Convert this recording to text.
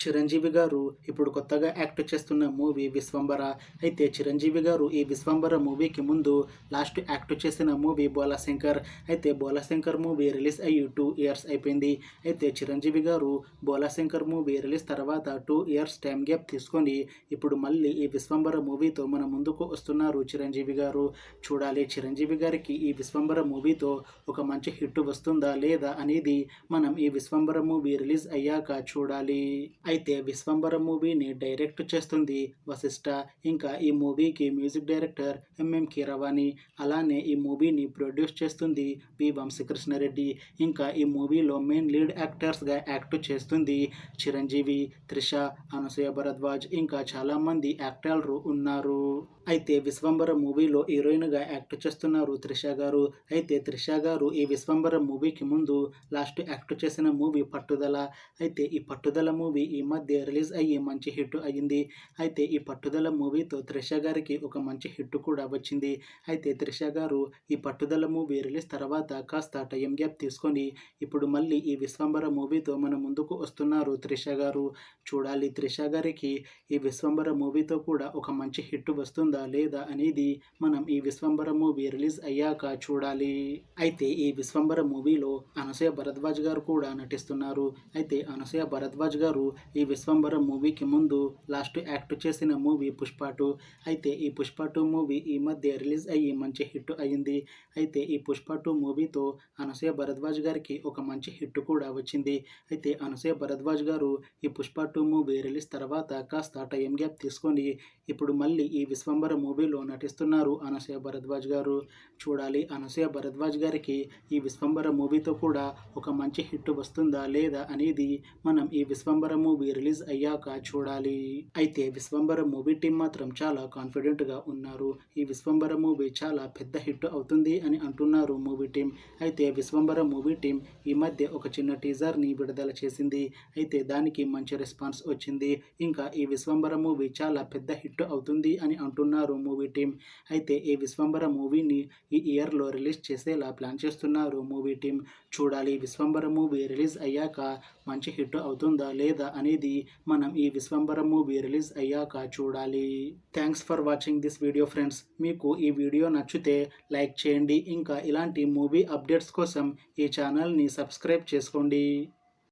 చిరంజీవి గారు ఇప్పుడు కొత్తగా యాక్ట్ చేస్తున్న మూవీ 'విశ్వంబర'. అయితే చిరంజీవి గారు ఈ 'విశ్వంబర' మూవీకి ముందు లాస్ట్ యాక్ట్ చేసిన మూవీ 'బోలాశంకర్'. అయితే 'బోలాశంకర్' మూవీ రిలీజ్ అయ్యి 2 ఇయర్స్ అయిపోయింది. అయితే చిరంజీవి గారు 'బోలాశంకర్' మూవీ రిలీజ్ తర్వాత 2 ఇయర్స్ టైం గ్యాప్ తీసుకొని ఇప్పుడు మళ్ళీ ఈ 'విశ్వంబర' మూవీతో మన ముందుకు వస్తున్నారు చిరంజీవి గారు. చూడాలి చిరంజీవి గారికి ఈ 'విశ్వంబర' మూవీతో ఒక మంచి హిట్ వస్తుందా లేదా అనేది మనం ఈ 'విశ్వంబర' మూవీ రిలీజ్ అయ్యాక చూడాలి. అయితే 'విశ్వంబర' మూవీని డైరెక్ట్ చేస్తుంది వశిష్ఠ. ఇంకా ఈ మూవీకి మ్యూజిక్ డైరెక్టర్ ఎంఎం కీరవాణి. అలానే ఈ మూవీని ప్రొడ్యూస్ చేస్తుంది పి వంశీకృష్ణారెడ్డి. ఇంకా ఈ మూవీలో మెయిన్ లీడ్ యాక్టర్స్గా యాక్ట్ చేస్తుంది చిరంజీవి, త్రిష, అనసూయ భరద్వాజ్ ఇంకా చాలామంది యాక్టర్లు ఉన్నారు. అయితే 'విశ్వంబర' మూవీలో హీరోయిన్గా యాక్ట్ చేస్తున్నారు త్రిష గారు. అయితే త్రిష గారు ఈ 'విశ్వంబర' మూవీకి ముందు లాస్ట్ యాక్ట్ చేసిన మూవీ 'పట్టుదల'. అయితే ఈ 'పట్టుదల' మూవీ ఈ మధ్య రిలీజ్ అయ్యి మంచి హిట్ అయ్యింది. అయితే ఈ 'పట్టుదల' మూవీతో త్రిష గారికి ఒక మంచి హిట్ కూడా వచ్చింది. అయితే త్రిష గారు ఈ 'పట్టుదల' మూవీ రిలీజ్ తర్వాత కాస్త టైం గ్యాప్ తీసుకొని ఇప్పుడు మళ్ళీ ఈ 'విశ్వంబర' మూవీతో మన ముందుకు వస్తున్నారు త్రిష గారు. చూడాలి త్రిష గారికి ఈ 'విశ్వంబర' మూవీతో కూడా ఒక మంచి హిట్ వస్తుందా లేదా అనేది మనం ఈ 'విశ్వంబర' మూవీ రిలీజ్ అయ్యాక చూడాలి. అయితే ఈ 'విశ్వంబర' మూవీలో అనసూయ భరద్వాజ్ గారు కూడా నటిస్తున్నారు. అయితే అనసూయ భరద్వాజ్ గారు ఈ 'విశ్వంబర' మూవీకి ముందు లాస్ట్ యాక్ట్ చేసిన మూవీ 'పుష్ప 2'. అయితే ఈ 'పుష్ప 2' మూవీ ఈ మధ్య రిలీజ్ అయ్యి మంచి హిట్ అయ్యింది. అయితే ఈ 'పుష్ప 2' మూవీతో అనసూయ భరద్వాజ్ గారికి ఒక మంచి హిట్ కూడా వచ్చింది. అయితే అనసూయ భరద్వాజ్ గారు ఈ 'పుష్ప 2' మూవీ రిలీజ్ తర్వాత కాస్త టైం గ్యాప్ తీసుకొని ఇప్పుడు మళ్ళీ ఈ 'విశ్వంబర' మూవీలో నటిస్తున్నారు అనసూయ భరద్వాజ్ గారు. చూడాలి అనసూయ భరద్వాజ్ గారికి ఈ 'విశ్వంబర' మూవీతో కూడా ఒక మంచి హిట్ వస్తుందా లేదా అనేది మనం ఈ 'విశ్వంబర' మూవీ రిలీజ్ అయ్యాక చూడాలి. అయితే 'విశ్వంబర' మూవీ టీం మాత్రం చాలా కాన్ఫిడెంట్గా ఉన్నారు. ఈ 'విశ్వంబర' మూవీ చాలా పెద్ద హిట్ అవుతుంది అని అంటున్నారు మూవీ టీం. అయితే 'విశ్వంబర' మూవీ టీం ఈ మధ్య ఒక చిన్న టీజర్ని విడుదల చేసింది. అయితే దానికి మంచి రెస్పాన్స్ వచ్చింది. ఇంకా ఈ 'విశ్వంబర' మూవీ చాలా పెద్ద హిట్ అవుతుంది అని అంటున్నారు మూవీ టీం. అయితే ఈ 'విశ్వంబర' మూవీని ఈ ఇయర్లో రిలీజ్ చేసేలా ప్లాన్ చేస్తున్నారు మూవీ టీం. చూడాలి 'విశ్వంబర' మూవీ రిలీజ్ అయ్యాక మంచి హిట్ అవుతుందా లేదా అనేది మనం ఈ 'విశ్వంబర' మూవీ రిలీజ్ అయ్యాక చూడాలి. Thanks for watching this video friends. మీకు ఈ వీడియో నచ్చితే లైక్ చేయండి. ఇంకా ఇలాంటి మూవీ అప్డేట్స్ కోసం ఈ ఛానల్ని సబ్స్క్రైబ్ చేసుకోండి.